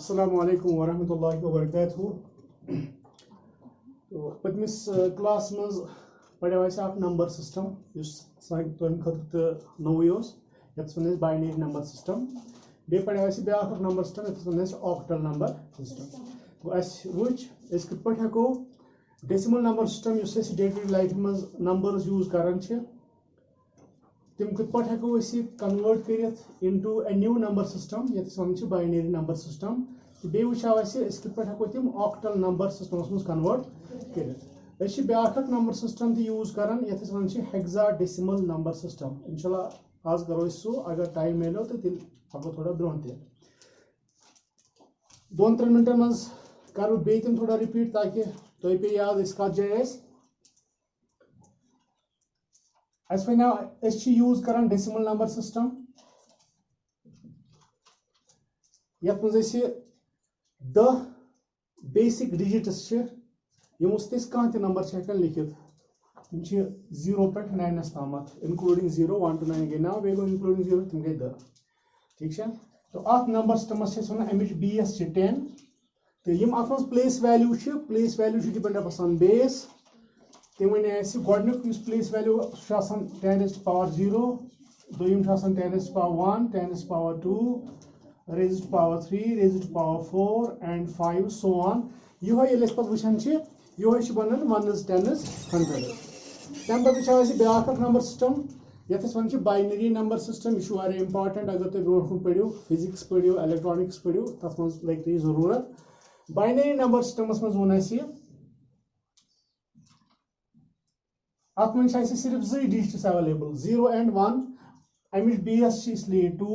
अस्सलामु अलैकुम वरहमतुल्लाहि वबरकातुहू। तो पतमिस क्लास मज पढ़ो नंबर सिस्टम तुम खतर नवे ये वन बाइनरी नंबर सिस्टम। बे पढ़ो ब्या नंबर सिस्टम ये वन ऑक्टल नंबर सिस्टम। तो वो कत पे हेको decimal number system day to day life मज नंबर्स यूज करान तिम कत पे हेको कन्वर्ट कर into a new number system ये वन बाइनरी नंबर सिस्टम। तो बे वो कत पे हेको तिम ऑक्टल नंबर सिस्टम मज कन्वर्ट कर ब्या नंबर सिस्टम यूज करान ये वन हेक्साडेसिमल नंबर सिस्टम। इंशाल्लाह आज करो सो अगर टाइम मिलो तो तेल पको थोड़ा ब्रोह ते 2-3 मिनटन मज करो बे तिम थोड़ा रिपीट ताकि तुम पे याद कत जाए यूज करान डेसिमल नंबर सिस्टम ये 10 बेसिक डिजिट्स यमो कह नंबर हेकान लिखित 0 पे 9 तम इंक्लूडिंग 0 1 to 9 गई 9 बे गो इंक्लूडिंग 0 तम गई 10 ठीक है। तो अत नंबर सिस्टमस अमिच बेस 10 तो यम अत मज प्लेस वैल्यू डिपेंड आसान बेस तम वन गोडनुक place value 10 raised to power 0 दोयम 10 raised to power 1 10 raised to power 2 raised to power 3 raised to power 4 and 5 so on ये वुचान ये बनान 1 is 10 is 100 तम पे ब्या नंबर सिस्टम ये वन बाइनरी नंबर सिस्टम यह इंपॉर्टेंट अगर तुम ब्रो कुन पढ़ो फिजिक्स पढ़ो इलेक्ट्रॉनिक्स पढ़ो तथ मज लग जरूरत। बाइनरी नंबर सिस्टमस मज वो अत मन सिर्फ 2 डिजिट्स अवेलेबल 0 and 1 अमिच बेस इसलिए 2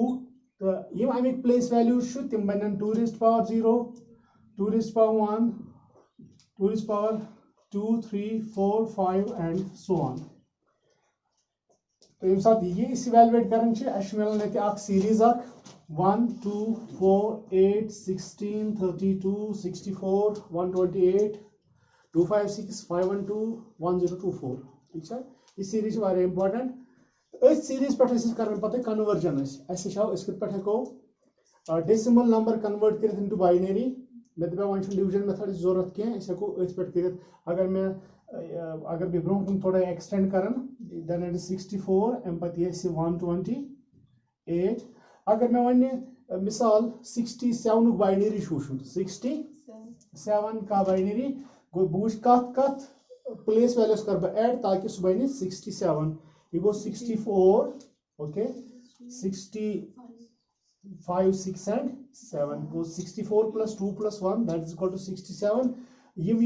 तो यम अमिक प्लेस वैल्यू तम बन 2 raised to power 0 2 raised to power 1 2 raised to power 2 3 4 5 and so on। तो ये इवेलुएट कर मिलान सीरीज 1 2 4 8 16 32 64 128 256 512 1024 ठीक है। यह सीरीज इंपॉर्टेंट अ सीरीज पे कर पे कन्वर्जन कत पे हेको डेसिमल नंबर कन्वर्ट कर इनटू बाइनरी मे दपा वन डिवीजन मेथड जरूरत कह पे अगर मैं अगर बह ब्रोह कुन थोड़ा एक्सटेंड कर देन इट इज 64 अम पे 128 अगर मैं वन मिसाल 67 बाइनरी वुचन 67 का बाइनरी गो बह कत प्लेस वैल्यूज कर बह ऐड ताकि सह बन 67 यह गो 64 okay 65 6 and 7 go 64 plus 2 plus 1 that is equal to 67 यम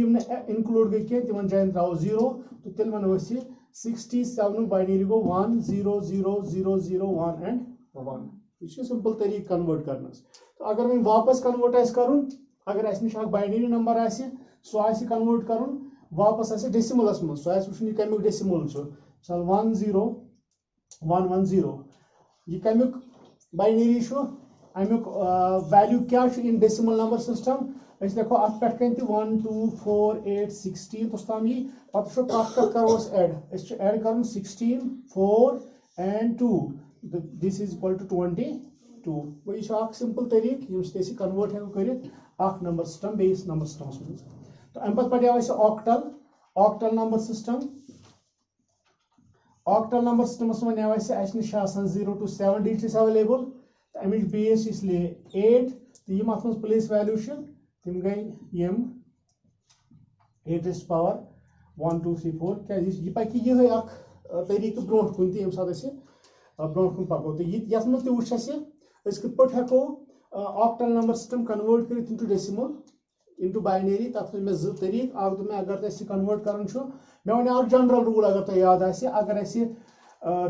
इनक्लूड गई कह तिमन जायन त्रो 0 तो तेल वन 67 बाइनरी गो 1 0 0 0 0 1 and 1 यह सिंपल तरीक कन्वर्ट कर। तो अगर वह वापस कन्वर्ट कर अगर निश बाइनरी नंबर सह कन्वर्ट कर वापस डेसिमलस मज सह वो कमुक डेसिमल मिसाल 1 0 1 1 0 यह कमुक बाइनरी अमुक वैल्यू क्या इन डेसिमल नंबर सिस्टम देखो अत पे 1 2 4 8 16 तस तम यी पे करो ऐड कर 16 4 and 2 this is equal to 22 वो यह सिंपल तरीक ये कन्वर्ट हेको कर number system base number system मज। तो अम पे पढ़ो octal number system number systems वन निश 0 to 7 डिजिट्स अवेलेबल अमिच बेस इसलिए 8 तो यम अत मज प्लेस वैल्यू तम गई यम 8 raised to power 1 2 3 4 क्या यह पक ये तरीक ब्रोह कुन ये ब्रोह कुन पको तो ये मज वो कत पे हेको ऑक्टल नंबर सिस्टम कन्वर्ट कर इनटू डेसिमल इनटू बाइनरी तथ मे 2 तरीक मे अगर कन्वर्ट कर मे वन जनरल रूल अगर तुम याद अगर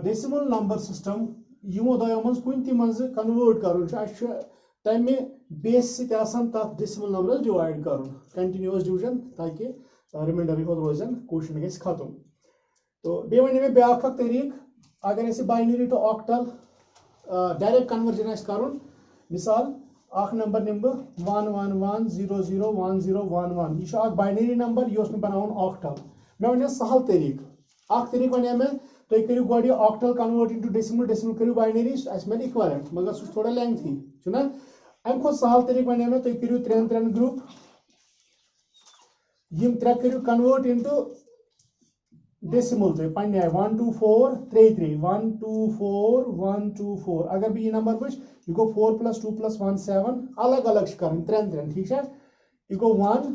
डेसिमल नंबर सिस्टम यमो दो मज कुन ति मज कन्वर्ट कर तमे बेस तथ डेसिमल नंबर डिवाइड कर कंटिन्यूअस डिवीजन ताकि रिमाइंडर रोजन क्वेश्चन गई खत्म। तो बे वन मे ब्या तरीक अगर binary to octal direct conversion कर मिसाल नंबर निम बह 1 1 1 0 0 1 0 1 1 यह बाइनरी नंबर यह बनान ऑक्टल मे वन सहल तरीक तरीक वन मे तुम करो गो ऑक्टल कन्वर्ट इनटू डेसिमल करो बाइनरी मिल इक्वलेंट मगर सह थोड़ा लेंथी अम खो सहल तरीक वन मे तुम करू त्रेन त्रेन ग्रुप यम त्रे करू कन्वर्ट इनटू डेसिमल तुम पे 1 2 4 3 3 1 2 4 1 2 4 अगर बह यह नंबर वुच यह गो 4 + 2 + 1 7 अलग अलग कर त्रेन त्रेन ठीक है यह गो 1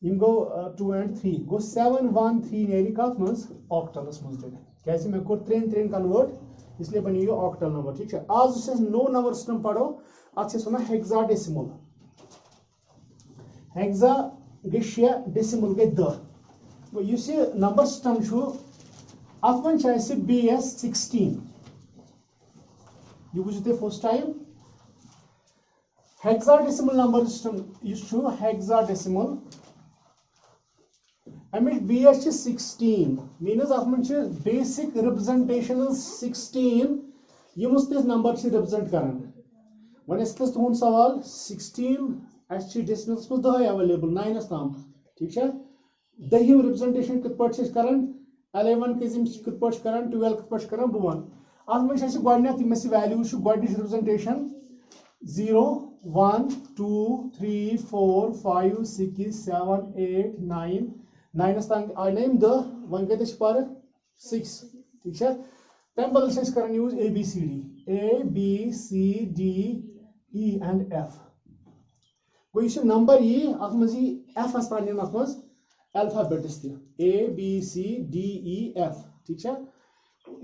यम गो 2 and 3 गो 7 1 3 नेरी कत मज ऑक्टलस मज क्या मे कोर त्रेन त्रेन कन्वर्ट इसलिए बनी यह ऑक्टल नंबर ठीक है आज नो नंबर सिस्टम पढ़ो अत वन हेक्साडेसिमल हेक्सा गई 6 डेसिमल गई 10 इस नंबर सिस्टम अत मन BS 16 यह बुझो तुम first time hexadecimal number system hexadecimal अमिच BS 16 मीनस अत मन बेसिक रिप्रेजेंटेशन 16 यम नंबर रिप्रेजेंट कर वन तुद सवाल 16 डेसिमल्स में 10 अवेलेबल 9 तम ठीक है 10 रिप्रेजेंटेशन कत पे कर 11 कजिम कत पे कर 12 कत पे कर बह वन अत मे गो वैल्यू गोच रिप्रेजेंटेशन 0 1 2 3 4 5 6 7 8 9 9 तक आय ना 10 वन कत पर 6 ठीक है तम बदल कर use ABCD E and F गो यह नंबर अत मज F तान अत मज अल्फाबेट्स ABCDEF ठीक है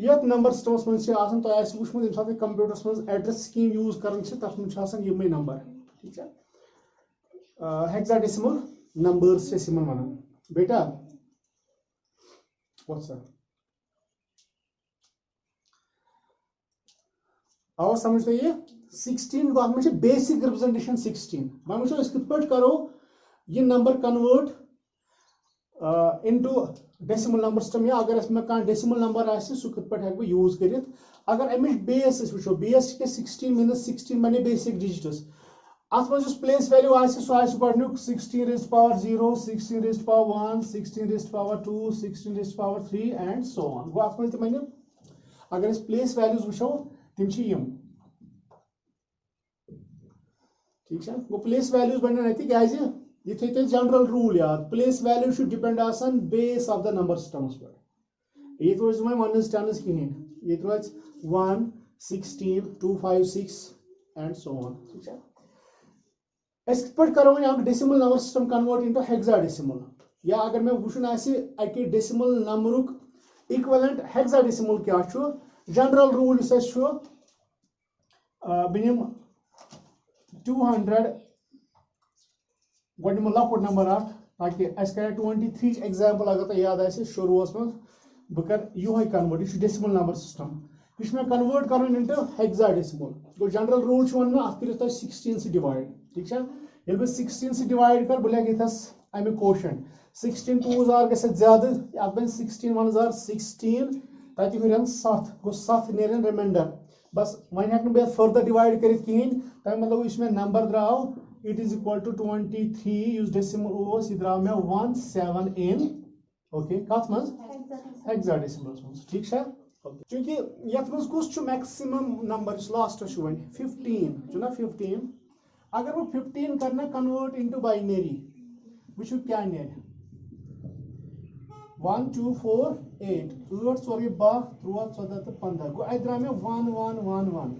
ये नंबर सिस्टमस मज तुम वो कंप्यूटरस मज एड्रेस स्कीम यूज कर तथ मज यमे नंबर ठीक है हेक्साडेसिमल नंबर्स वन बेटा आवा समझ तो ये 16 गो अत बेसिक रिप्रेजेंटेशन 16 वो वो कत पे करो यह number convert into decimal number system या अगर मे कह डेसिमल नंबर आ सह कत पे हेक यूज कर अगर अमिच बेस वो बेस के 16 मीनस 16 बने बेसिक डिजिटस अत मज प्लेस वैल्यू सह गो 16 raised to power 0 16 raised to power 1 16 raised to power 2 16 raised to power 3 and so on गो अत मज बन अगर प्लेस वैल्यूज वो तम ठीक है गो प्लेस वैल्यूज बन क्या यह थो जनरल रूल याद प्लेस वैल्यू शुड डिपेंड आसान base of the number systems पे ये रोज वन टेनस कहें ये रोज 1 16 2 5 6 एंड सो ऑन ठीक है पे करो decimal number system convert into hexadecimal या अगर मैं वुचन अके डेसिमल नंबरुक इक्विवेलेंट हेक्साडेसिमल क्या जनरल रूल बनिम 200 गो लकुट नंबर ताकि अस कर 23 एग्जाम्पल अगर तुम याद आए शुरुआस मज बह कर यह कन्वर्ट यह डेसिमल नंबर सिस्टम यह मे कन्वर्ट कर इनटू हेक्साडेसिमल गो जनरल रूल वन अत कर 16 से डिवाइड ठीक है ये बह 16 से डिवाइड कर बह लिख अमिक कोशन 16 2 आर गि ज्यादा अत बन 16 1 आर 16 तत हुन 7 गो 7 नेरन रिमाइंडर बस वन हेक बह फर्दर डिवाइड कर कहें तमें मतलब इस नंबर द्राव इट इज इक्वल टू 23 उस डेसिमल यह द्राव मे 17 इन ओके कत मज हेक्साडेसिमल मज ठीक है चूंकि यथ मज कुछ मैक्सिमम नंबर लास्ट वन 15 ना 15 अगर वो 15 करना कन्वर्ट इनटू बाइनरी वो क्या ने 1 2 4 8 8 4 12 13 14 तो 15 गो अ द्राव मे 1 1 1 1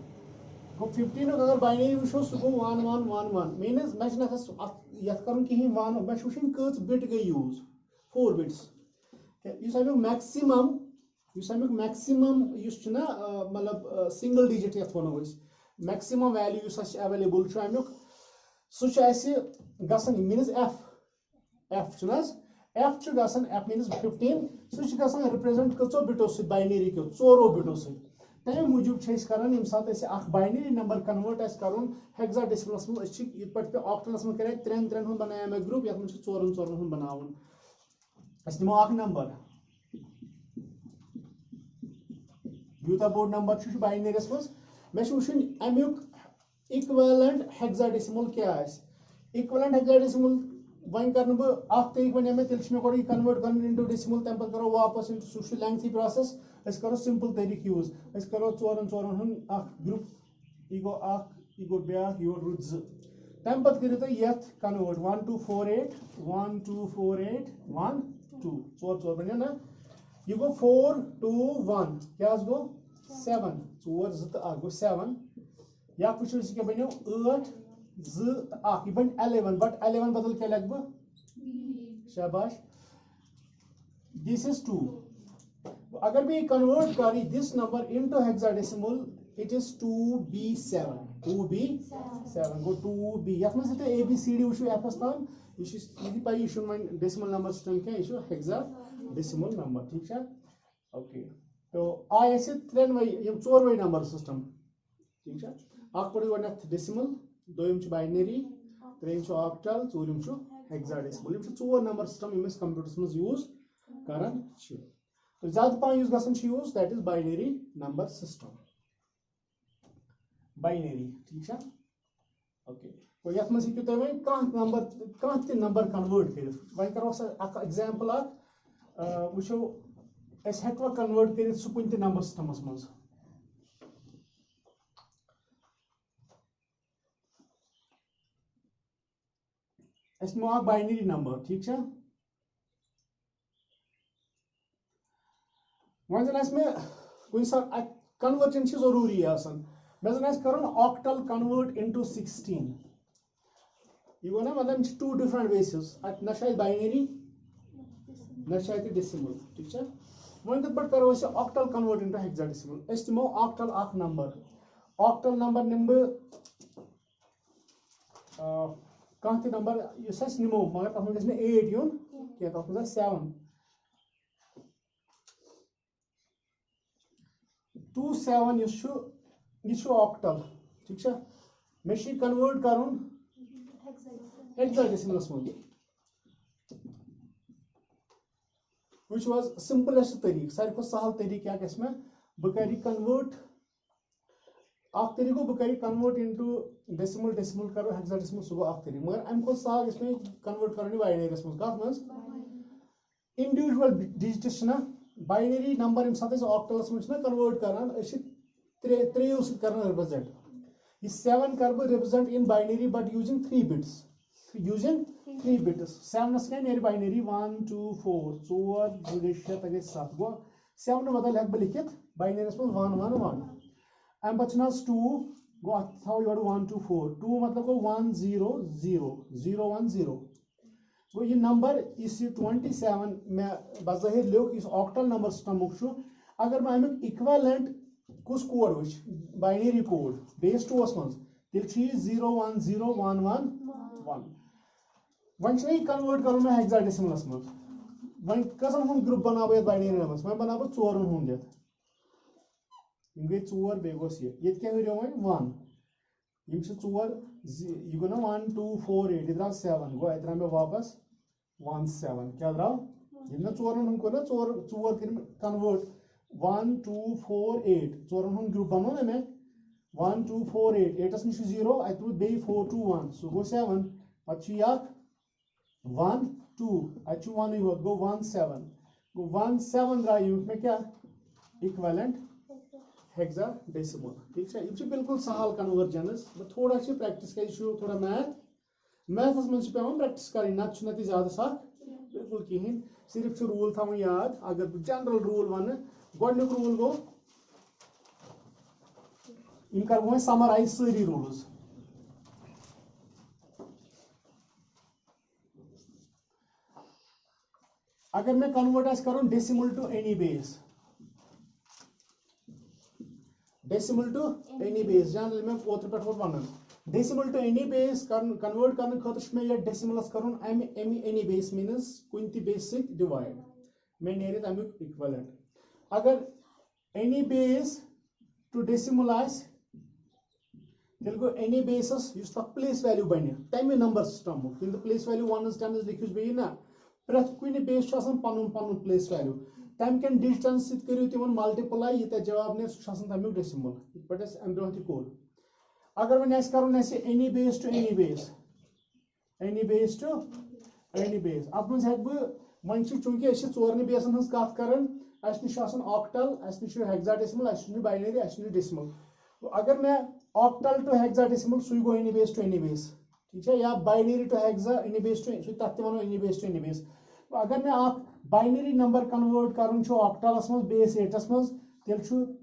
गो 15 अगर बाइनरी वो सह गो 1 1 1 1 मीनस मे यथ कर कहें वन मे वुचन कत बिट गई यूज 4 बिट्स अमुक मैक्सिमम ना मतलब सिंगल डिजिट यथ वो मैक्सिमम वैल्यू अवेलेबल अमुक सह मीनस एफ एफ एफ मीनस 15 सह रिप्रेजेंट कचो बिटो सह बाइनरी क्यों 4 बिटो सह तमे मूजूब कर बाइनरी नंबर कन्वर्ट कर हेक्साडेसिमलस मज पे ऑक्टलस में कर त्रेन त्रेन बनाया मे ग्रुप ये 4 4 बनावन निमो नंबर यूता बोर्ड नंबर बाइनरीस मज मे वुचन अमुक इक्विवेलेंट हेक्साडेसिमल क्या इक्विवेलेंट हेक्साडेसिमल वन कर तरीक वन मे तेल मे गो कन्वर्ट कर इनटू डेसिमल तम पे करो वापस सह लेंथी प्रोसेस करो सिंपल तरीक यूज करो 4 4 ग्रुप यह गो यह गो ब्या योर रुट 2 तम पत करियो तुम यथ कन्वर्ट 1248 1248 1 2 4 4 बने ना यह गो 4 2 1 क्या गो 7 4 2 तो 1 गो 7 या कुछ क्या बनो 8 2 तो 1 यह बन 11 बट 11 बदल क्या लग शाबाश दिस इज 2 अगर मैं कन्वर्ट करी this number into hexadecimal it is 2b7 2b7 go 2b यथ में से abcd वुचो fs तान यह पाई यह डेसिमल नंबर सिस्टम क्या यह हेक्साडेसिमल नंबर ठीक है ओके तो आय त्रेन यम 4 नंबर सिस्टम ठीक है अख पढ़ो गथ डेसिमल दोयम बाइनरी त्रेम ऑक्टल चूरम हेक्साडेसिमल यम 4 नंबर सिस्टम यम कंप्यूटर्स में यूज करान तो ज्यादा पान यूज गसन use that is binary number system binary ठीक है ओके तो यथ में हूँ तुम कह नंबर कन्वर्ट कर वह करो एग्जाम्पल वो हेकवा कन्वर्ट कर सह कुन नंबर सिस्टमस मज निमो बाइनरी नंबर ठीक है वह जन मे कुछ सात कन्वर्जन जरूरी मे जन कर ऑक्टल कन्वर्ट इनटू 16 यह गो ना मतलब 2 डिफरेंट वेसेस ना बाइनरी ना डेसिमल ठीक है वो कत पे करो ऑक्टल कन्वर्ट इनटू हेक्साडेसिमल निमो ऑक्टल ऑक्टल नंबर निम कह नंबर निमो मगर तथ मे 8 यून क्या तथ मे 7 2 7 यह ऑक्टल ठीक है मे कन्वर्ट कर हेक्साडेसिमलस मज विच वाज सिंपलेस्ट तरीक सारे को सहल तरीक क्या गस मे बह कर कन्वर्ट तरीक गो बह कर कन्वर्ट इनटू डेसिमल डेसिमल करो हेक्साडेसिमल सह गो तरीक मगर अम खो सहल गस मे कन्वर्ट कर बाइनरीस मज कत मज इंडिविजुअल डिजिट्स ना बाइनरी नंबर यम सात ऑक्टलस मज कन्वर्ट करान त्रेयो सर रिप्रेजेंट यह 7 कर बह represent in binary but using 3 bits 7 क्या नीर बाइनरी 1 2 4 4 2 गई 6 गई 7 गो 7 बदल हेक बह लिखित बाइनरीस मज 1 1 1 अम पे 2 गो थो योर 1 2 4 2 मतलब गो 1 0 0 0 1 0 गो यह नंबर इस 27 मे बज़ाहिर लिख इस ऑक्टल नंबर सिस्टम अगर मैं अमुक इक्वलेंट कुछ कोड वुच बाइनरी कोड बेस 2 मज तेल 0 1 0 1 1 1 वन कन्वर्ट कर हेक्साडेसिमलस मज वन कसन हुंद ग्रुप बनाव ये बाइनरी नंबर्स मैं बनाव 4 हुंद ये गई 4 बे गोस ये क्या हो वो 1 यम 4 यह गो ना 1 2 4 8 यह 7 गो अत मे वापस 1 7 क्या द्राव यम 4 हुंद को ना 4 कर कन्वर्ट 1 2 4 8 4 हुंद ग्रुप बनो ना मे 1 2 4 8 8 निश 0 अत बे 4 2 1 सह गो 7 पे 1 2 अत 1 योत गो 1 7 गो 1 7 द्राव यमुक मे क्या इक्वलेंट हेक्साडेसिमल ठीक है यह बिल्कुल सहल कन्वर्जन थोड़ा प्रैक्टिस कर थोड़ा मैथस मज पे प्रैक्टिस कर नत ज्यादा सख बिल्कुल कहें सिर्फ रूल थवन याद अगर जनरल रूल वन गोडनुक रूल गो इन कर वो समराइज सारी रूल्स अगर मैं कन्वर्ट करूँ decimal to any base decimal to any base general में ओत्र पे वन decimal to any base convert करने खतर ये डेसिमलस कर एनी बेस मीनस कुन बेस सहित डिवाइड मे नेरित अमुक इक्वलेंट अगर एनी बेस टू डेसिमल तेल go any bases place value बन तमें नंबर सिस्टम प्लेस वैल्यू 1 10 लिखिस बे ना प्रत कुन बेस पन पन प्लेस वैल्यू तम कन डिस्टेंस करो तिमन मल्टीप्लाई ये जवाब ने सह तमुक डेसिमल इत पे अम ब्रोह तह कोर अगर वन कर any base to any base to any base अत मज हेक बह वन चूंकि 4 बेसन हज कत कर निश ऑक्टल निश हेक्साडेसिमल बाइनरी डेसिमल अगर मैं ऑक्टल टू हेक्साडेसिमल सुई गो any base to any base, ठीक है, या binary to hexa any base to सु तथ वनो any base to any base. अगर मैं आप बाइनरी नंबर कन्वर्ट करूँ ऑक्टलस मज बेस 8 मज तेल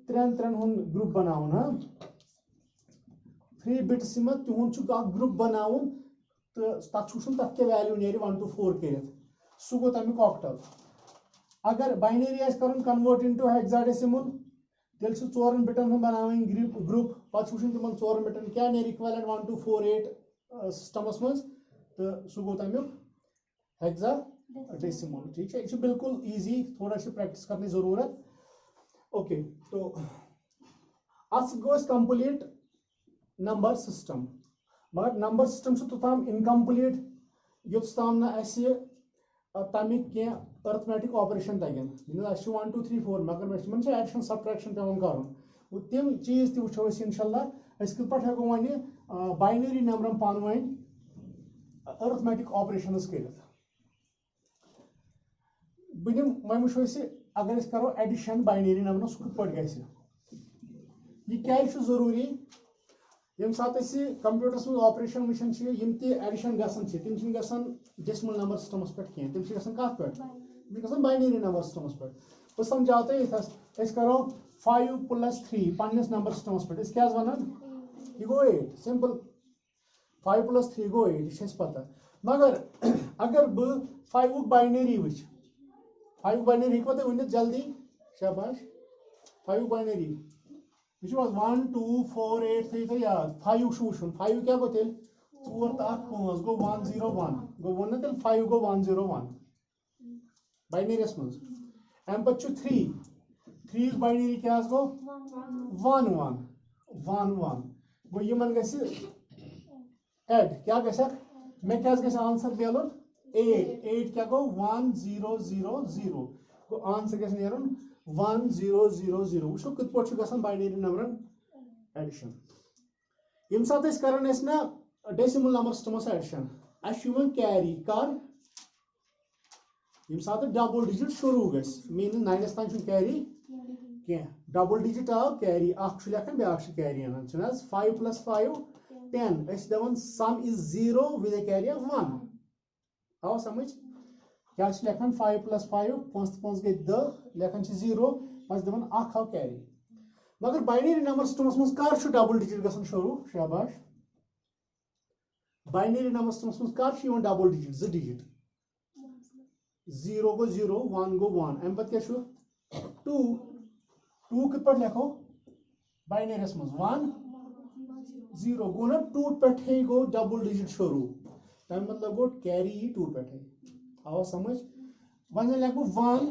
त्रेन त्रेन हुन ग्रुप बनाउन, हाँ 3 बिट्स मज तुहुन ग्रुप बनाउन तो तथ के वैल्यू नेरि 1 to 4 कर सह गो तमिक ऑक्टल। अगर बाइनरी आस करूँ कन्वर्ट इनटू हेक्साडेसिमल तेल 4 बिटन हुन बनावन ग्रुप पत वुचन तिमन 4 बिटन क्या नेरि इक्विवेलेंट 1 to 4 8 सिस्टमस मज तो सह गो तमिक हेक्साडेसिमल, ठीक है। ये बिल्कुल इजी, थोड़ा प्रैक्टिस करने जरूरत। ओके तो अस गोस कंप्लीट नंबर सिस्टम, मगर नंबर सिस्टम से तोताम इनकम्प्लीट योत्स ताम ना ऐसे तमिक के अर्थमेटिक ऑपरेशन तगन 1 2 3 4 मगर मे एडिशन सब्ट्रैक्शन पेवन कर तम चीज वो इंशाल्लाह कित पे हेको वन बाइनरी नंबर पान वन अर्थमेटिक ऑपरेशन कर वो वो अगर करो एडिशन बाइनरी नंबर सह कित पे गि क्या जरूरी यम सात कंप्यूटरस में ऑपरेशन वुचान यम एडिशन गम गसान डेसिमल नंबर सिस्टमस पे कह तम कत पे बाइनरी नंबर सिस्टमस पे। बह समझाओ तो ये करो 5 + 3 पन्नस नंबर सिस्टमस पे क्या वन यह गो 8 सिंपल 5 + 3 गो 8 यह पता। मगर अगर बह 5 बाइनरी वुच 5 बाइनरी हेकवा तुम वन जल्दी शाबाश 5 बाइनरी 1 2 4 8 थो याद 5 वुचन 5 क्या गो तेल 4 तो 5 गो 1 0 1 गो वो तेल 5 गो 1 0 1 बाइनरीस मज। अम पे 3 बाइनरी क्या गो 1 1 1 1 गो यमन एड क्या मे क्या आंसर मिलन 8 क्या गो 1 0 0 0 गो आंसर ग 1 0 0 0 वो कित पे गसान बाइनरी नंबर एडिशन। यम सात करान ना डेसिमल नंबर सिस्टमस एडिशन अन कैरी कर यम सात डबल डिजिट शुरू ग मीन 9 तान कैरी कह डबल डिजिट आव कैरी लेखन ब्या कैरी अनान 5 + 5 10 दपान sum is 0 with a carry of 1 आओ समझ क्या लेखन 5 + 5 5 5 गई 10 लेखन 0 पस दपान आव कैरी। मगर बाइनरी नंबर सिस्टमस मज कर डबल डिजिट गसान शुरू शाबाश बाइनरी नंबर सिस्टमस मज कर डबल डिजिट 2 डिजिट 0 गो 0 1 गो 1 अम पे क्या 2 कित पे लिखो बाइनरीस मज 1 0 गो ना 2 पे गो डबल डिजिट शुरू तम मतलब गो कैरी 2 पे आओ समझ वन लिखो 1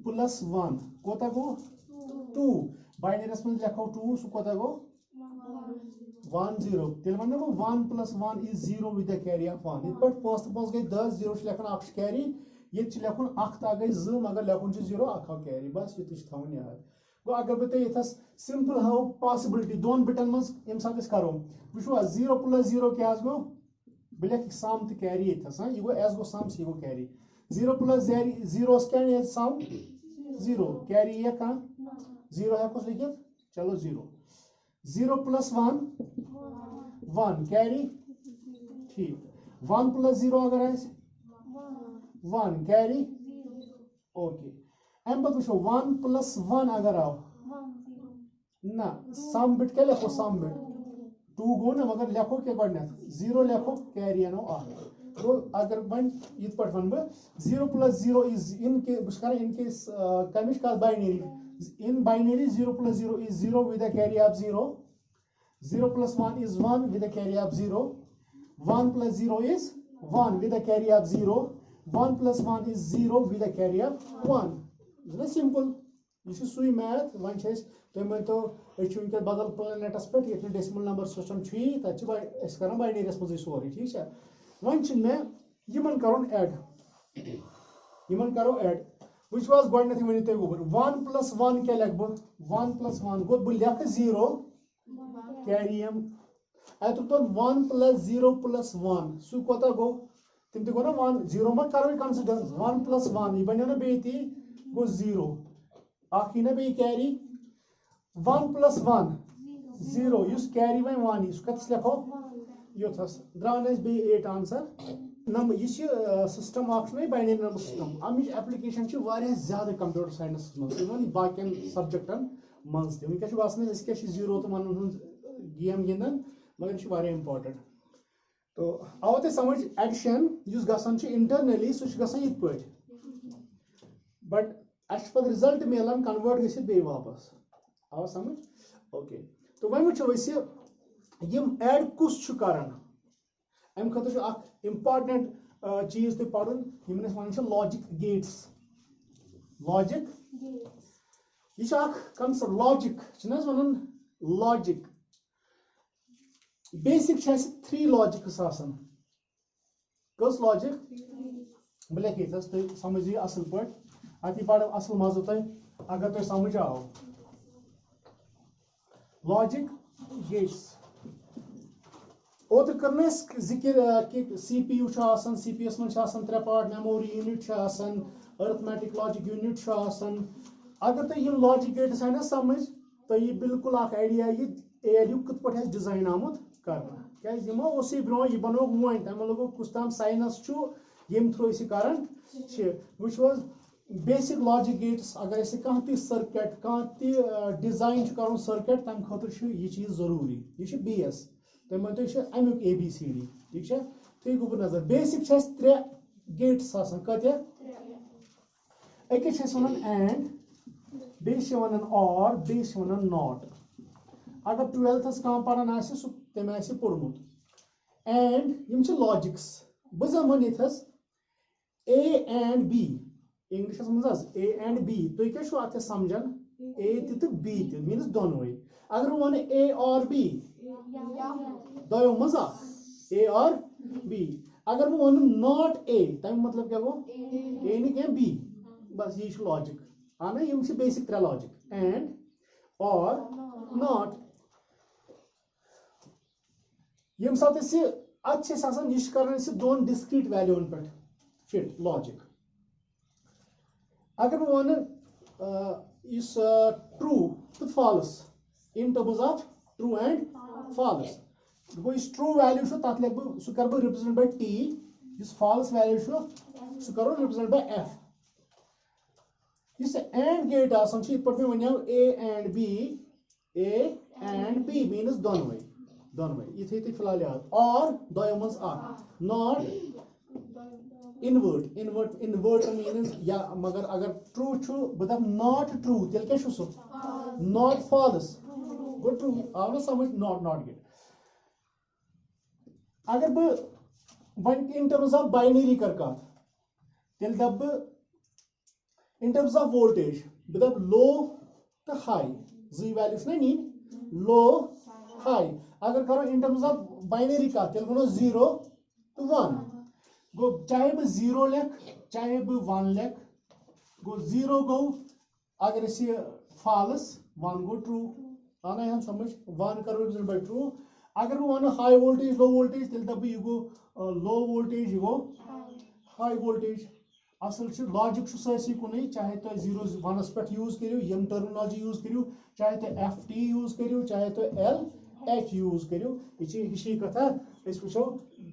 + 1 कोता गो 2 बाइनरीस मज लिखो 2 सह कोता गो 1 0 तेल one 1 + 1 is 0 with the carry of 1 इत 5 तो 5 गई 10 0 लिखन 1 कैरी ये लिखन 1 ता गई 2 मगर लिखन 0 1 कैरी बस ये थवन याद गो। अगर बह ये सिंपल हाउ पॉसिबिलिटी 2 बिटन मज यम सात करो वो 0 + 0 क्या गो बह लिख सम तो कैरी ये गो एस गो सम यह गो कैरी 0 + 0 क्या सम 0 कैरी ये कह 0 हेकोस लिखित चलो 0 0 + 1 1 कैरी ठीक 1 + 0 अगर 1 कैरी ओके। अम पे वो 1 + 1 अगर आओ ना सम बिट क्या लिखो सम बिट 2 गो ना मगर लिखो क्या गो 0 लिखो कैरी अनो तो अगर वन इत पे वन बह 0 + 0 इज इन के केस कमिश का binary in binary 0 + 0 is 0 with the carry off 0 0 + 1 is 1 with the carry of 0 1 + 0 is 1 with the carry of 0 1 + 1 is 0 with the carry of 1 is it simple this is sui math one तुम one तो वनकस बदल planets पे ये decimal number system तक कर बाइनरीस मज सोरे ठीक है। वन मे यमन करो ऐड वुच गो वन तुम गोबर 1 + 1 क्या लिख बह 1 + 1 गो बह लिख 0 कैरी अत 1 + 0 + 1 सह कोता गो तम तो गो ना 1 0 मत करो कंसिडर 1 + 1 यह बनो ना बे गो 0 यह ना बे कैरी 1 + 1 0 युस कैरी वन 1 युस कतस लिखो योथस द्रान अस बे 8 आंसर नंबर यह सिस्टम बाइनरी नंबर सिस्टम अमिच एप्लिकेशन ज्यादा कंप्यूटर साइंस मन बाकियन सब्जेक्टन मज तक वैसे जीरो तो वन गेम गिंदन मगर यह इंपॉर्टेंट तो आव ते समझ एडिशन युस गसान इंटरनली सह इत पे बट अस पे रिजल्ट मिलान कन्वर्ट गसित बे वापस आव समझ ओके तो वन वो यम ऐड कुस करान अम खतर इंपॉर्टेंट चीज तुम पढ़न वन लॉजिक गेट्स यह कंसेप्ट लॉजिक वन लॉजिक बेसिक 3 लॉजिक्स कस लॉजिक बह लिख तुम समझ असल पे अति पढ़ो असल मजा तुम अगर तुम समझ आओ लॉजिक गेट्स ओत कर जिक्र कि CPU CPUs मन 3 part memory unit arithmetic logic unit अगर तुम यम लॉजिक गेट्स आए ना समझ तो यह बिल्कुल आइडिया ये ALU कत पे डिजाइन आमुत करना क्या ब्रो यह बनो वो तमें लोगो कुछ ताम साइनस यम थ्रो कारण वो बेसिक लॉजिक गेट्स अगर कह सर्किट कह डिजाइन कर सर्किट तम खतर यह चीज जरूरी यह BS तुम वन अमुक ABCD ठीक है थी गो नजर बेसिक 3 गेट्स कत अकिस वन एंड बे वन और बे वन नॉट अगर 12th कह पढ़ान तम पोर्मुत एंड यम लॉजिक्स बह वन यथस A and B इंग्लिश मज A and B तुम क्या अत समझान A तो B मीनस दोनों अगर वन A और B दो मजा A और B अगर बह वन नॉट A तम मतलब क्या गो A नहीं क्या B बस ये लॉजिक हाँ ना यम बेसिक 3 लॉजिक एंड और नॉट यम सात यह कर दोन डिस्क्रीट वैल्यून पे फिट लॉजिक अगर बह वन ट्रू तो false in terms of true and false गो इस ट्रू वैल्यू तथ लिख सह कर रिप्रेजेंट बाय T इस फॉल्स वैल्यू सह करो रिप्रेजेंट बाय F इस एंड गेट आसान इत पे वन A and B मीनस दोनों यह थी फिलहाल याद और दो मज नॉट इनवर्ट मीनस या मगर अगर ट्रू बह दप नॉट ट्रू तेल क्या नॉट फॉल्स गो ट्रू आव ना समझ नॉट गेट अगर बह one in terms of binary कर कत तेल दप इन टर्म्स ऑफ वोल्टेज बह दप लो तो हाई जी वैल्यूज ना नी लो हाई अगर करो इन टर्म्स ऑफ बाइनरी कत तेल गो 0 तो 1 गो चाहे बह 0 लिख चाहे बह 1 लिख गो 0 गो अगर फॉल्स 1 गो ट्रू आना यहाँ समझ 1 करो रिप्रेजेंट बाय ट्रू अगर बह one high voltage low voltage तेल दप यह गो लो वोल्टेज यह गो हाई वोल्टेज असल लॉजिक सरसी कुन चाहे तुम 0 1 पे यूज करो यम टर्मिनोलॉजी यूज करो चाहे तुम FT यूज करो चाहे तुम LH यूज करो यह हिशी कथा वो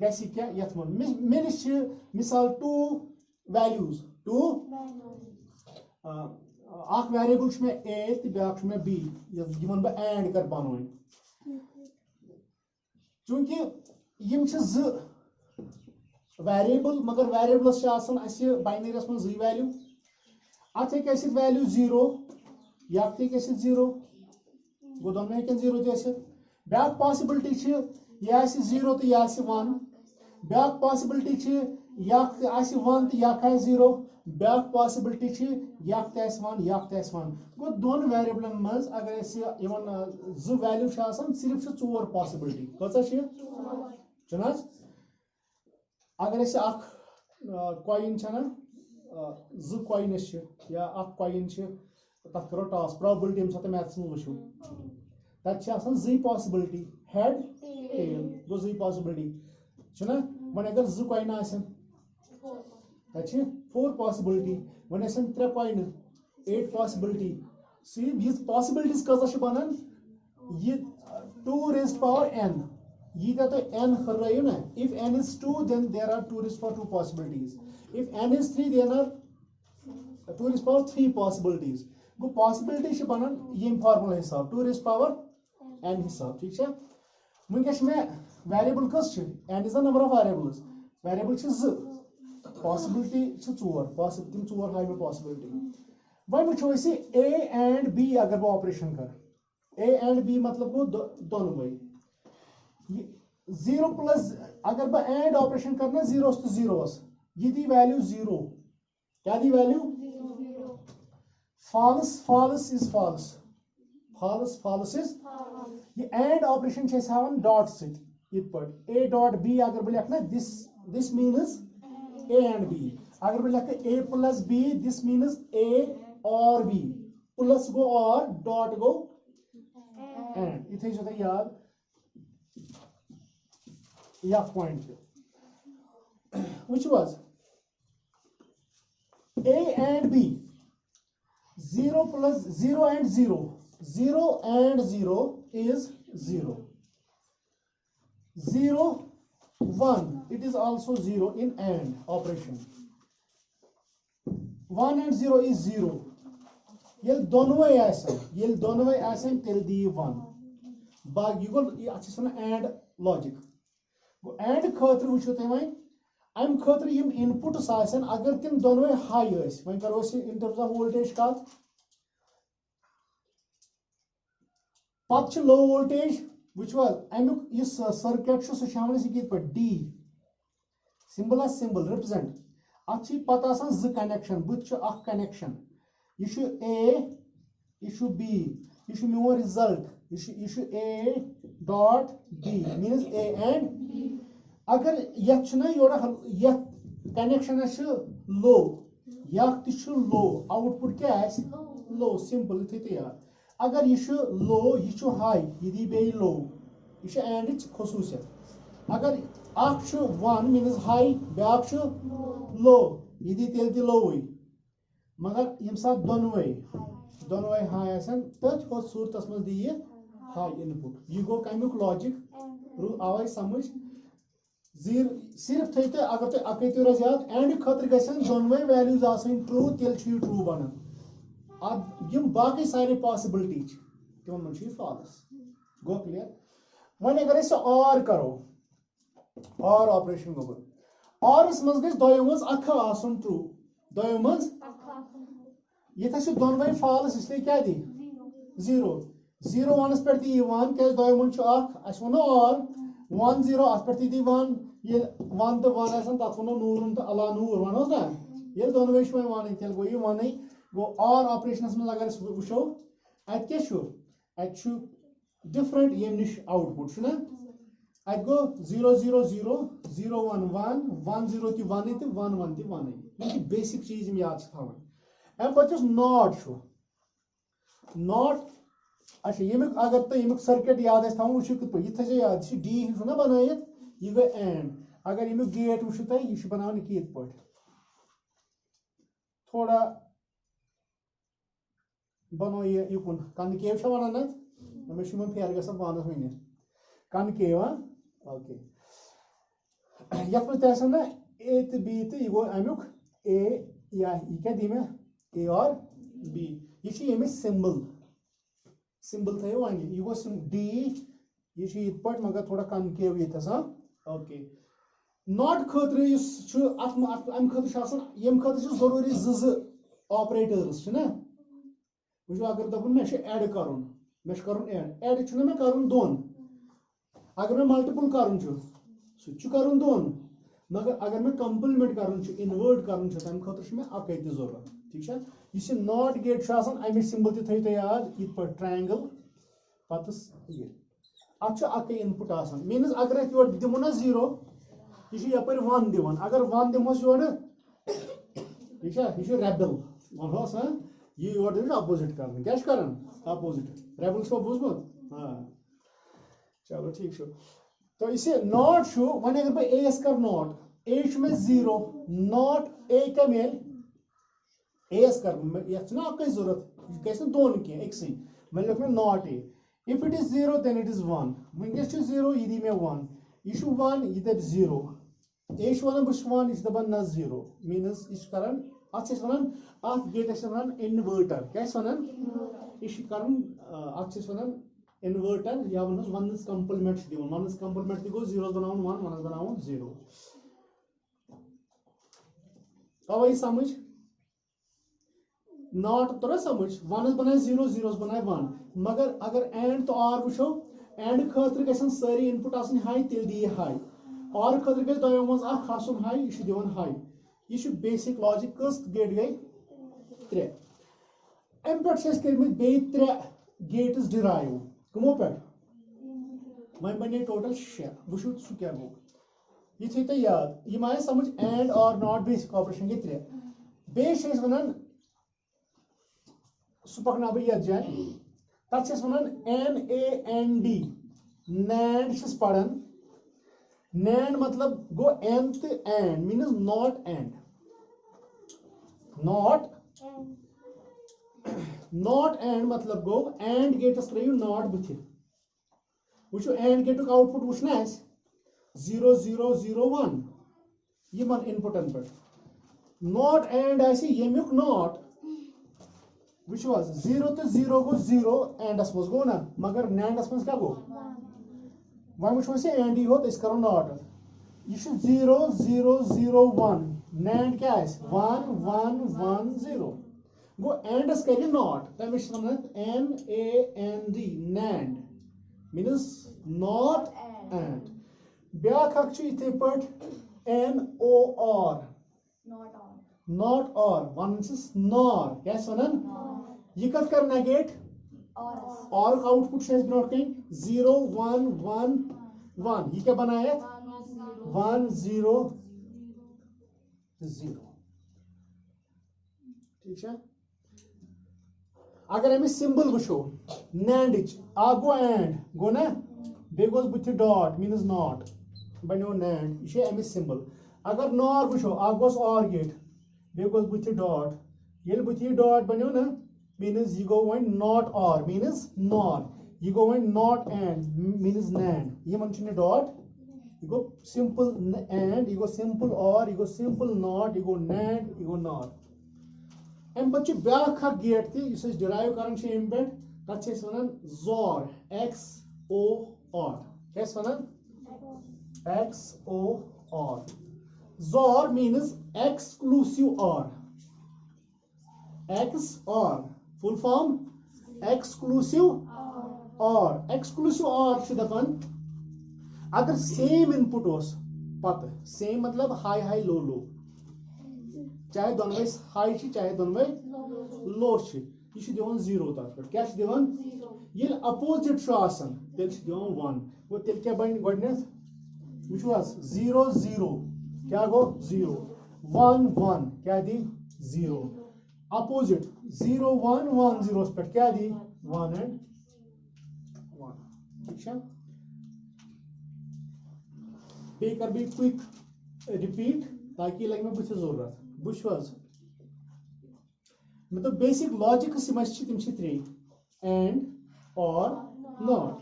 गि क्या ये मे नश मिसाल 2 वैल्यूज 2 वेरिएबल मे A तो ब्या मे B यमन बह एंड कर बन चूंकि यम वेरिएबल मगर वेरिएबलस बाइनरीस मन 2 वैल्यू अत हे वैल्यू 0 या 0 गो दोनों हेकन 0 तो ब्या पॉसिबिलिटी यह 0 तो यह 1 ब्या पॉसिबिलिटी यह 1 तो यह 0 ब्या पॉसिबिलिटी यह 1 यह 1 गो दोन वेरिएबलन मज अगर 2 वैल्यू सिर्फ 4 पॉसिबिलिटी कह अगर कॉइन ना 2 कॉइनस या कॉइन तथ करो टॉस प्रोबेबिलिटी यम साथ मैथ्स में वो तथा 2 पॉसिबिलिटी हेड टेल गो 2 पॉसिबिलिटी वन अगर 2 कॉइन तथा 4 पॉसिबिलिटी वन 3 कॉइन 8 पॉसिबिलिटी सी पॉसिबिलिटीज कजा बनान ये 2 raised to power n. Yita to n kharayu na. If n is 2, then there are 2 raised to power 2 possibilities. If n is 3, then are 2 raised to power 3 possibilities. Go possibility she banan yem formula hisab 2 raised to power n hisab. ठीक है? Munkesh में variable कस छ? N is the number of variables. Variable छ z. Possibility छ 4. Possibility 4 high में possibility. वही मुझे वैसे A and B अगर वो ऑपरेशन कर A and B मतलब वो दोनों भाई 0 प्लस अगर मैं एंड ऑपरेशन करना 0 तो 0 ये दी वैल्यू 0 क्या दी value false is false is ये एंड ऑपरेशन छे हावन डॉट से इत पर A डॉट B अगर मैं लिखना this means A and B अगर मैं लिखना A plus B this means A और B प्लस गो और डॉट गो एंड इथे जो याद या point which was A and B 0 plus 0 and 0 0 and 0 is 0 0 1 it is also 0 in AND operation 1 and 0 is 0 yel donway asan tel di 1 bag you go achis AND logic go AND khatru wuchu te mai am khatru yim inputs asan agar tim donway high is when karo in terms of voltage call Pat low voltage, which was this circuit show D symbol as symbol represent. Achi patasan z connection, but a connection. Issue A, issue B, issue more result. Issue A dot B means A and B. Agar yachna yora yat connection is low, yak tishu low, output क्या low, simple इतने यार. अगर ये लो ये high ये बे लो ये and खसूसियत अगर अख 1 मीन्स हाई ब्याक लो ये तेल लो मगर यम साथ दोनवे हाई आसन तथ हो सूरत मज दी ये हाई इनपुट ये गो कमुक लॉजिक आवाज समझ सिर्फ थे अगर तुम अक रोज याद एंड खतर गन दोनवे वैल्यूज आसन ट्रू तेल ट्रू बनन यम बाकी सारे पॉसिबिलिटी तिमन मन फॉल्स गो क्लियर वन अगर और करो और ऑपरेशन गो और इस मज दोयो मज अख आसन ट्रू दोयो मज ये दोनवे फॉल्स इसलिए क्या दी 0 0 1 पे दी 1 क्या दोयो मन अख अस वनो और 1 0 अस पे दी 1 ये 1 तो 1 आसन तत वनो नूर तो अला नूर वनो ना ये दोनवे छ वन तेल गो ये वन गो और ऑपरेशनस में अगर वो अत क्या डिफरेंट ये निश आउटपुट ना अत गो 0 0 0 0 1 1 1 0 ति 1 ति 1 1 ति 1 ये बेसिक चीज याद थवन अम पत नॉट अच्छा ये अगर तो ये सर्किट याद थवन वो ये याद डी ना बनायत ये गो एंड अगर ये गेट वो तुम यह बनाने कित पे थोड़ा बनो ये युकुन कनकेव वन ना मे फेर ग पानस वन कनकेव ओके ये ना ए तो बी तो यह गो अमुक ए या यह क्या दी मे ए और बी यह सिंबल थो वन यह गो डी यह ये मगर थोड़ा कनकेव ये ओके नॉट खतर अम खतर यम खतर जरूरी ज ऑपरेटर्स ना वो अगर दपुन मे एड कर एड मे कर दोन अगर मे मल्टीपल कर दोन मगर अगर मे कंप्लीमेंट कर इनवर्ट कर तम खतर मे अक जरूरत ठीक है यह नॉट गेट अमिच सिंबल थो तो याद इत पे ट्रायंगल पत अक इनपुट मीनस अगर अत योर दिमो ना 0 यह यपर 1 दिवान अगर 1 दिमोस योर यह रेबल वनोस ये योर अपोजिट कर क्या कर अपोजिट रेबल छो बुझमुत हाँ चलो ठीक तो इसे नॉट वन अगर बह एस कर नॉट ए में 0 नॉट ए क्या मेल एस कर ये अक जरूरत गो दोन कह मैं लिख may not a If it is 0, then it is 1. Wingest is 0, yidi me 1. Issue 1, yidab 0. Ish 1 bush 1, ish daban na 0. Means ish karan, at is one, at gate is one inverter. Guys, one, ish karan, at is one inverter. Ya one is complement. One is complement. Go 0 banaun 1, 1 is banaun 0. How is samajh? Not तो समझ 1 is बनाए 0, 0 is बनाए 1. मगर अगर and तो R वुशो and खतर गसन सारी input आसन high तेल दिए high. और खतर गस दोयों मंज आ खासुन high इशु दिवन high. इशु basic logic कस gate गई 3. Impact शेष करमित बे 3 gates derive. कमो पर वहीं बने total 6. वुशो सु क्या गो. ये थी तो याद. ये माये समझ and or not basic operation के 3. बे शेष वनन सुपकना भी याद जाए तब वन NAND NAND पढ़न NAND मतलब गो nth and मीनस not and not and मतलब गो and गेटस त्रियो not बुथि वुचो and गेटुक आउटपुट वुचना 0 0 0 1 ये मन इनपुट पर not and ऐसे येमिक not which was 0 to 0 go 0 and as was go na magar NAND as was क्या go why which was say and ही हो तो इसका not ये should 0 0 0 1 NAND क्या है 1 1 1 0 go and as करें not तब इस समय NAND NAND means not and ब्याह खर्ची इतने पर NOR not or one is nor क्या सुनन ये कट कर नेगेट और आउटपुट शेष ब्रॉड कहीं 0 1 1 1 ये क्या बनाया 1 0 0 ठीक है अगर हमें सिंबल वुशो NAND आगो एंड गो ना बेगोस बुथि डॉट मींस नॉट बनो NAND ये हमें सिंबल अगर नॉर वुशो आगोस और गेट बेगोस बुथि डॉट ये बुथि डॉट बनो ना means you go one not or means nor you go one not and means NAND ये मंचने dot you go simple and you go simple or you go simple not you go NAND you go nor एम बच्चे ब्याह खा gate थी इसे derive करन छे M पे तत छे वनन XOR XOR cash Vernon XOR XOR means exclusive or XOR full form exclusive or should happen अगर same input होस पत same मतलब high high low low चाहे दोनों high ची चाहे दोनों low ची ये शुद्ध दिवन 0 तक पर क्या शुद्ध दिवन ये opposite शो आसन तेल शुद्ध दिवन 1 वो तेल क्या बन गवर्नेंस which was 0 0 क्या गो 0 1 1 क्या दी 0 opposite 0 1 1 0 पर क्या दी 1 and 1 ठीक है पे कर भी क्विक रिपीट ताकि लगे में बुझे जरूरत बुझ वाज मतलब बेसिक लॉजिक समझ छी तिम छी 3 and or not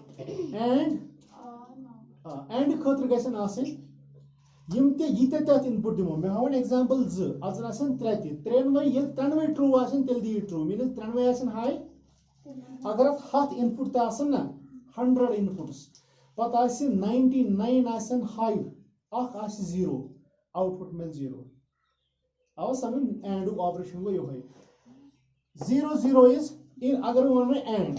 and खतर गसन आसन यम ते यीते तत इनपुट दिमो मे हावन एग्जांपल ज आज आसन 3 3 ये 93 ट्रू आसन तेल दी ट्रू मींस 93 आसन हाई अगर आप हाथ इनपुट ता आसन ना 100 इनपुट्स पता आसी 99 आसन हाई अख आसी 0 आउटपुट में 0 आव समझ एंड ऑपरेशन को यो है 0 0 इज इन अगर वन में and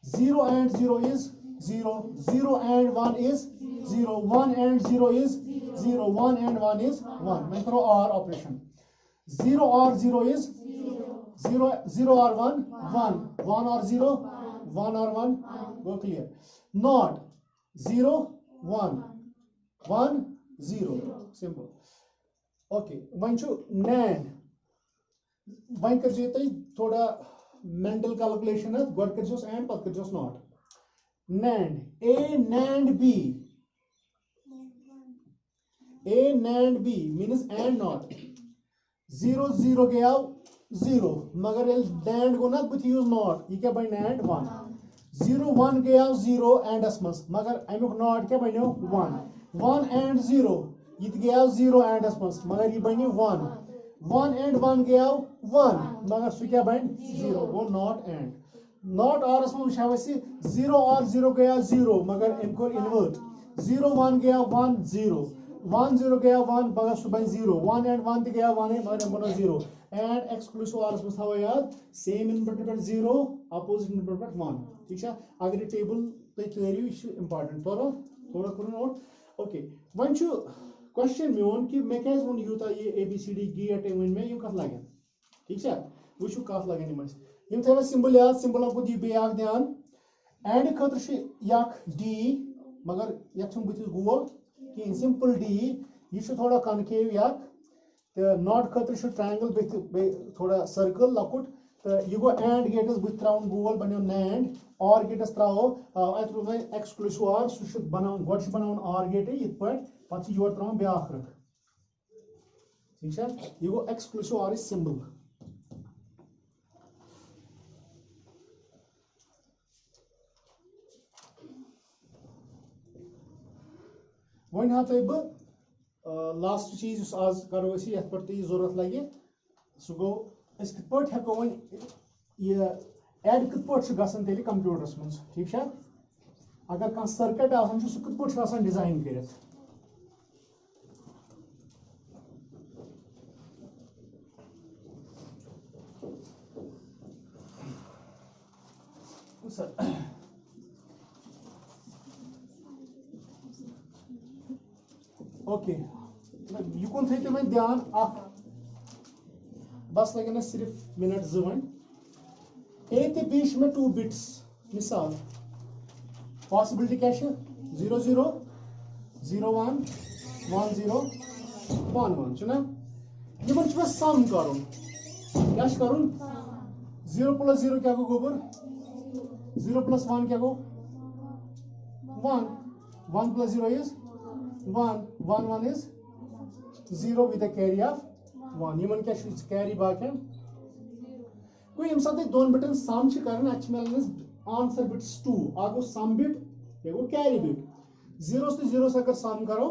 0 and 0 is 0 0 and 1 is 0 1 and 0 is 0 1 and 1 is 1 मैं करो OR operation 0 or 0 is 0 0 or 1 1 1 or 0 1 or 1 go clear not 0 1 1 0 simple okay वहीं जो NAND वहीं कर जेता ही थोड़ा mental calculation है गॉड कर जोस and पत कर जोस not NAND A NAND B A NAND B means and not 0 0 गया 0 मगर NAND को ना कुछ यूज not ये क्या बन NAND 1 0 1 गया 0 एंडस मस मगर अमुक नॉट क्या बनो 1 1 एंड 0 ये गया 0 एंडस मस मगर ये बनो 1 1 एंड 1 गया 1 मगर सु क्या बन 0 वो नॉट एंड नॉट और मस वुचाव 0 और 0 गया 0 मगर इनको इन्वर्ट 0 1 गया 1 0 1 0 गया 1 मगर सु बन 0 1 एंड 1 ते गया 1 मगर इनको बनो 0 एंड एक्सक्लूसिव और मस थो याद सेम इनपुट पे 0 अपोजिट इनपुट पे 1 ठीक है अगर टेबल तुम तरियो यह इंपॉर्टेंट थोड़ा करो नोट ओके वन क्वेश्चन मोन कि मे क्या वो यूता ये ABCD गेट वन मे कत लगन ठीक है वो कत लगन यम थो सिंबल याद सिंबल को दी बे ध्यान एंड खतर डी मगर ये बुत गोल कहीं सिंपल डी यह थोड़ा कनकेव तो नॉट खतर ट्रायंगल थोड़ा सर्कल लकुट तो यह गो एंड गेटस बुत त्राउन गोल बनो नैंड और गेटस त्रो अत रोज एक्सक्लूसिव और सह बना गो बना और गेट ये पे योर त्राउन ब्या रख ठीक है यह गो एक्सक्लूसिव और सिंबल वन हा तुम बह लास्ट चीज आज करो ये पे तुम जरूरत लगे सह गो कत हेको वन एड कत ग कंप्यूटरस मज ठीक है अगर कह सर्किट आसान सह कत डिजाइन कर ओके युकुन थो वो ध्यान बस लगे ना सिर्फ मिनट वन ए तो बी में 2 बिट्स मिसाल पॉसिबिलिटी क्या 0 0 0 1 1 0 1 1 ना इन सम कर क्या कर 0 + 0 क्या गो गोबर 0 + 1 क्या गो 1 1 + 0 is 1 1 1 is 0 with a carry of 1 Yemen क्या कैरी बाकी कोई यम साथ दोन बिटन सम कर मिलान आंसर बिट्स 2 आ गो सम बिट ये गो कैरी बिट 0 से 0 से अगर सम करो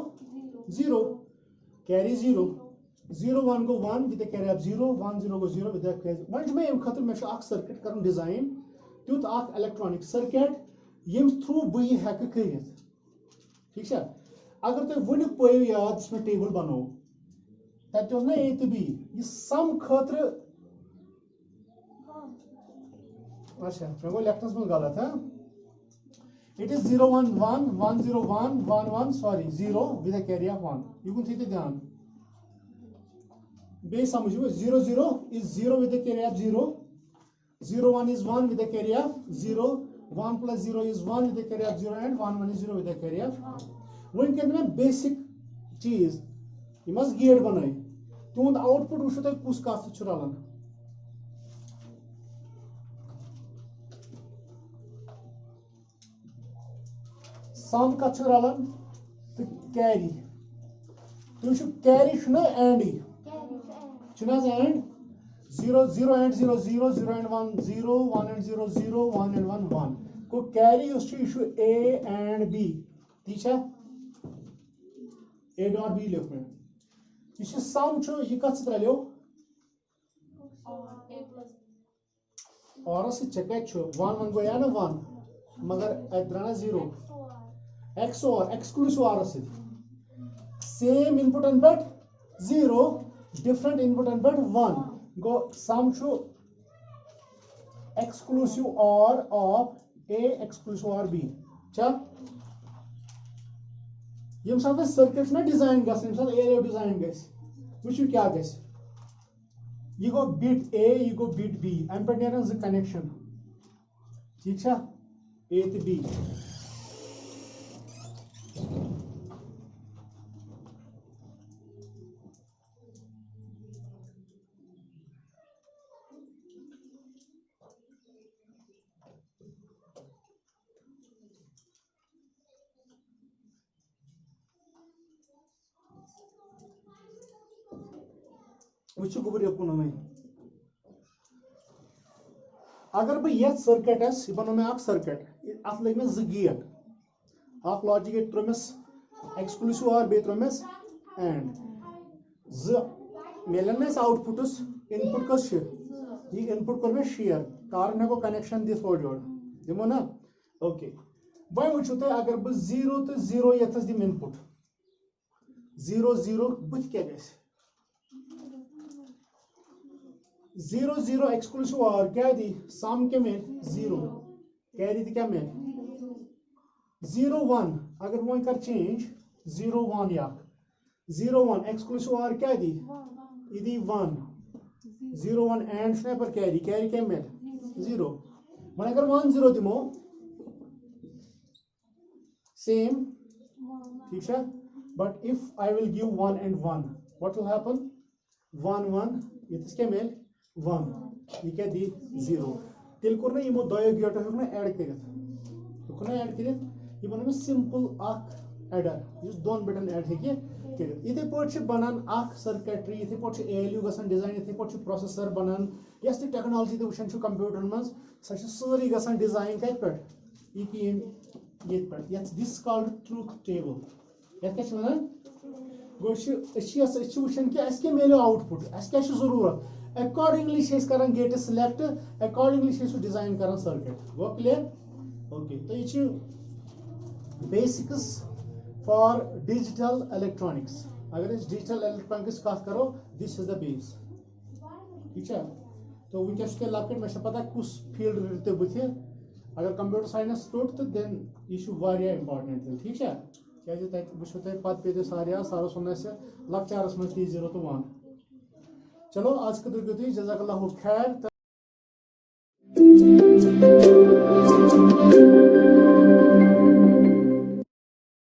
0 कैरी 0 0 1 गो 1 with a carry of 0 1 0 गो 0 with a carry वन मे खतर मे सर्किट कर डिजाइन तुथ इलेक्ट्रॉनिक सर्किट यम थ्रू बह हेक कर ठीक है अगर तुम वन पे याद जिसमें टेबल बनो तब ना ए तो बी यह सम खतर अच्छा मे गो लेखनस मज गलत है it is 0 1 1 1 0 1 1 1 sorry 0 with a carry of 1 युकुन थी ध्यान बे समझो 0 0 is 0 with a carry off 0 0 1 is 1 with a carry of 0 1 + 0 is 1 with a carry of 0 and 1 1 is 0 with a carry of 1 one क्या बेसिक चीज यह गेट बन तुंद output वो तुम कुछ कत रलान सम कत रलान तो कैरी तुम carry and and 0 0 and 0 0 0 and 1 0 1 and 0 0 1 and 1 1 को कैरी ए एंड बी ठीक है A dot B लिख में यह सम यह कत रलो और कत 1 1 गो ना 1 मगर अत द्रा 0 XOR एक्सक्लूसिव और सेम इनपुट पे 0 डिफरेंट इनपुट पे 1 गो सम एक्सक्लूसिव और ऑफ A एक्सक्लूसिव और B चल यम साथ सर्किट ना डिजाइन एरिया डिजाइन वो क्या यह गो बिट A यह गो बिट B अम पे नेरन 2 कनेक्शन ठीक है A तो B वो गुबर यकुन अगर बह ये सर्किट यह बनो मे सर्किट अत लग मे जो गेट अख लॉजिक गेट त्रोमस एक्सक्लूसिव और बे त्रोमस एंड जो मिलन मे आउटपुटस इनपुट कस ये इनपुट कर मे शेयर कारण हेको कनेक्शन दिस और जोड़ दिमो ना ओके वह वो तुम अगर बह 0 तो 0 यथस दिम इनपुट 0 0 बुथ क्या गस 0 0 एक्सक्लूसिव और क्या दी सम के मिल 0 कैरी दी क्या मिल 0 1 अगर वो कर चेंज 0 1 या 0 1 एक्सक्लूसिव और क्या दी इदी 1 0 1 एंड स्नैपर कैरी कैरी क्या मिल 0 वन अगर 1 0 दिमो सेम ठीक है but if I will give 1 and 1 what will happen 1 1 ये क्या मिल 1 ये क्या दी 0 तेल कोर ना यमो दयो गेटो हेक ना ऐड करित ये बनो सिंपल अख एडर इस दोन बिटन ऐड हेके करित इथे पट बनान अख सर्किटरी इथे पट ALU गसन डिजाइन इथे पट प्रोसेसर बनान यस टेक्नोलॉजी तो वुशन छु कंप्यूटर मस सच सारी गसन डिजाइन कत पट ये पट yes this called truth table yes क्या वनान गोश वुशन कि अस के मेलो आउटपुट अस क्या जरूरत अकॉर्डिंगली करान गेट सिलेक्ट अकॉर्डिंगली डिजाइन करान सर्किट गो क्लियर ओके तो ये बेसिक्स फॉर डिजिटल इलेक्ट्रॉनिक्स अगर इस डिजिटल इलेक्ट्रॉनिक्स कत करो दिस इज द बेस ठीक है तो वनकस के लकट मे पता कुछ फील्ड रटो बुथ अगर कंप्यूटर साइंस टोट तो देन यह इंपॉर्टेंट ठीक है क्या वो पे पे सारे सारो सुन लकचारस मज 0 तो 1 चलो आज के दिन जज़ाकल्लाहु खैर